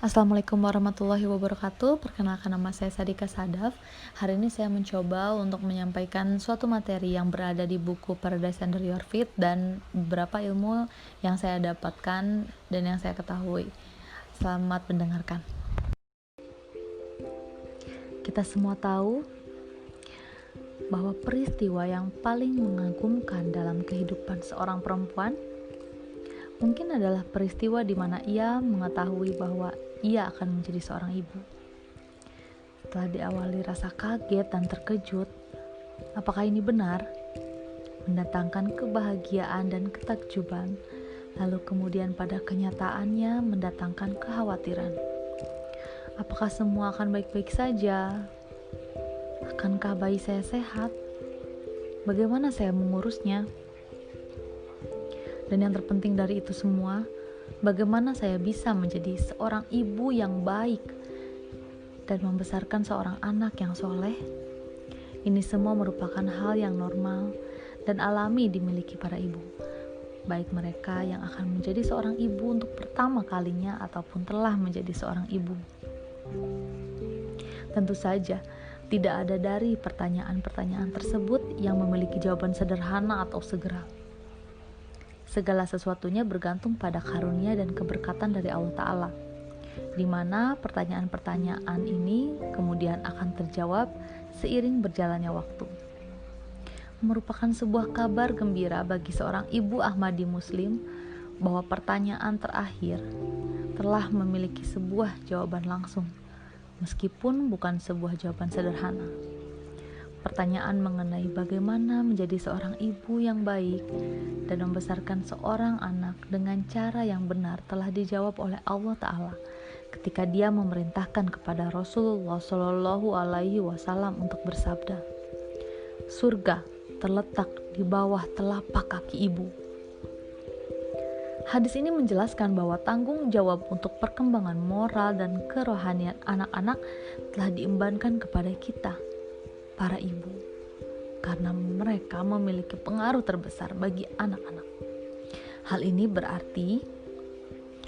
Assalamualaikum warahmatullahi wabarakatuh. Perkenalkan, nama saya Sadika Sadaf. Hari ini saya mencoba untuk menyampaikan suatu materi yang berada di buku Paradise Under Your Feet dan beberapa ilmu yang saya dapatkan dan yang saya ketahui. Selamat mendengarkan. Kita semua tahu bahwa peristiwa yang paling mengagumkan dalam kehidupan seorang perempuan mungkin adalah peristiwa di mana ia mengetahui bahwa ia akan menjadi seorang ibu. Setelah diawali rasa kaget dan terkejut, apakah ini benar? Mendatangkan kebahagiaan dan ketakjuban, lalu kemudian pada kenyataannya mendatangkan kekhawatiran. Apakah semua akan baik-baik saja? Akankah bayi saya sehat? Bagaimana saya mengurusnya? Dan yang terpenting dari itu semua, bagaimana saya bisa menjadi seorang ibu yang baik dan membesarkan seorang anak yang soleh? Ini semua merupakan hal yang normal dan alami dimiliki para ibu, baik mereka yang akan menjadi seorang ibu untuk pertama kalinya ataupun telah menjadi seorang ibu. Tentu saja, tidak ada dari pertanyaan-pertanyaan tersebut yang memiliki jawaban sederhana atau segera. Segala sesuatunya bergantung pada karunia dan keberkatan dari Allah Ta'ala, di mana pertanyaan-pertanyaan ini kemudian akan terjawab seiring berjalannya waktu. Merupakan sebuah kabar gembira bagi seorang ibu Ahmadi Muslim bahwa pertanyaan terakhir telah memiliki sebuah jawaban langsung, meskipun bukan sebuah jawaban sederhana. Pertanyaan mengenai bagaimana menjadi seorang ibu yang baik dan membesarkan seorang anak dengan cara yang benar telah dijawab oleh Allah Ta'ala ketika Dia memerintahkan kepada Rasulullah Shallallahu Alaihi Wasallam untuk bersabda, "Surga terletak di bawah telapak kaki ibu." Hadis ini menjelaskan bahwa tanggung jawab untuk perkembangan moral dan kerohanian anak-anak telah diembankan kepada kita, para ibu, karena mereka memiliki pengaruh terbesar bagi anak-anak. Hal ini berarti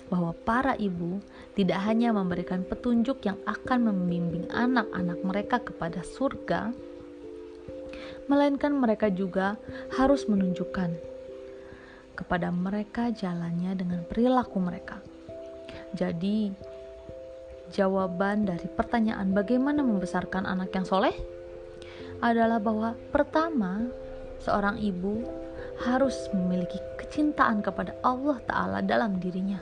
bahwa para ibu tidak hanya memberikan petunjuk yang akan membimbing anak-anak mereka kepada surga, melainkan mereka juga harus menunjukkan kepada mereka jalannya dengan perilaku mereka. Jadi, jawaban dari pertanyaan bagaimana membesarkan anak yang soleh adalah bahwa pertama, seorang ibu harus memiliki kecintaan kepada Allah Ta'ala dalam dirinya.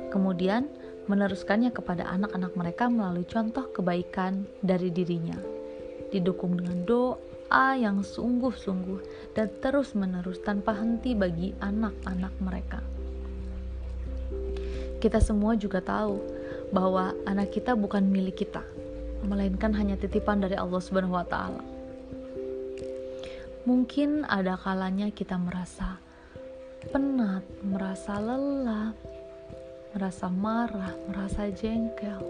Kemudian meneruskannya kepada anak-anak mereka melalui contoh kebaikan dari dirinya, didukung dengan doa yang sungguh-sungguh dan terus-menerus tanpa henti bagi anak-anak mereka. Kita semua juga tahu bahwa anak kita bukan milik kita, melainkan hanya titipan dari Allah Subhanahu wa Ta'ala. Mungkin ada kalanya kita merasa penat, merasa lelah, merasa marah, merasa jengkel.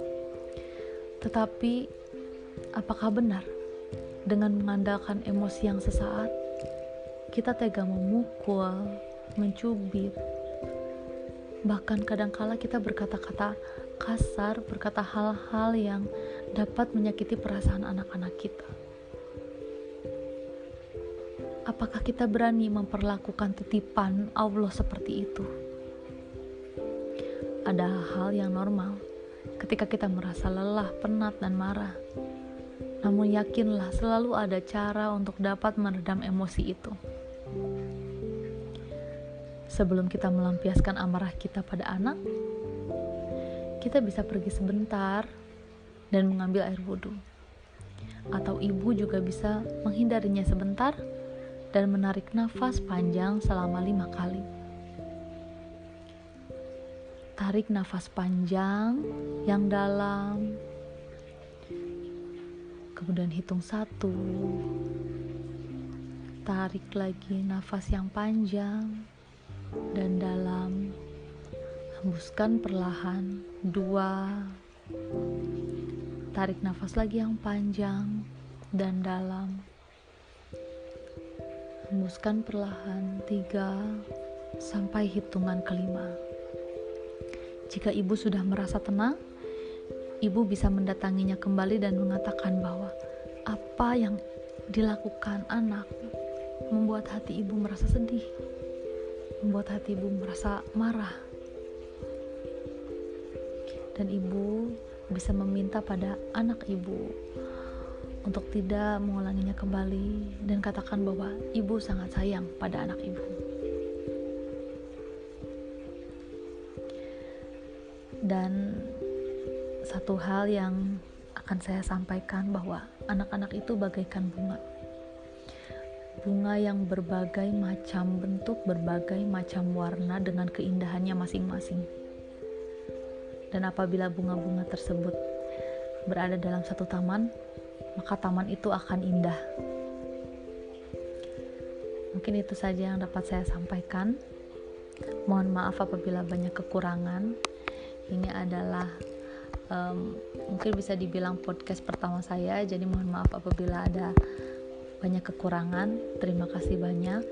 Tetapi apakah benar dengan mengandalkan emosi yang sesaat kita tega memukul, mencubit, bahkan kadangkala kita berkata-kata kasar, berkata hal-hal yang dapat menyakiti perasaan anak-anak kita? Apakah kita berani memperlakukan titipan Allah seperti itu? Ada hal yang normal ketika kita merasa lelah, penat, dan marah. Namun yakinlah selalu ada cara untuk dapat meredam emosi itu. Sebelum kita melampiaskan amarah kita pada anak, kita bisa pergi sebentar dan mengambil air wudhu. Atau ibu juga bisa menghindarinya sebentar dan menarik nafas panjang selama 5 kali. Tarik nafas panjang yang dalam, kemudian hitung 1. Tarik lagi nafas yang panjang dan dalam, hembuskan perlahan 2. Tarik nafas lagi yang panjang dan dalam, hembuskan perlahan 3 sampai hitungan kelima. Jika ibu sudah merasa tenang, ibu bisa mendatanginya kembali dan mengatakan bahwa apa yang dilakukan anak membuat hati ibu merasa sedih, membuat hati ibu merasa marah. Dan ibu bisa meminta pada anak ibu untuk tidak mengulanginya kembali dan katakan bahwa ibu sangat sayang pada anak ibu. Dan satu hal yang akan saya sampaikan bahwa anak-anak itu bagaikan bunga yang berbagai macam bentuk, berbagai macam warna dengan keindahannya masing-masing. Dan apabila bunga-bunga tersebut berada dalam satu taman, maka taman itu akan indah. Mungkin itu saja yang dapat saya sampaikan. Mohon maaf apabila banyak kekurangan. Ini adalah mungkin bisa dibilang podcast pertama saya, jadi mohon maaf apabila ada banyak kekurangan. Terima kasih banyak.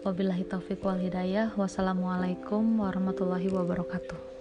Wabillahi taufiq wal hidayah. Wassalamualaikum warahmatullahi wabarakatuh.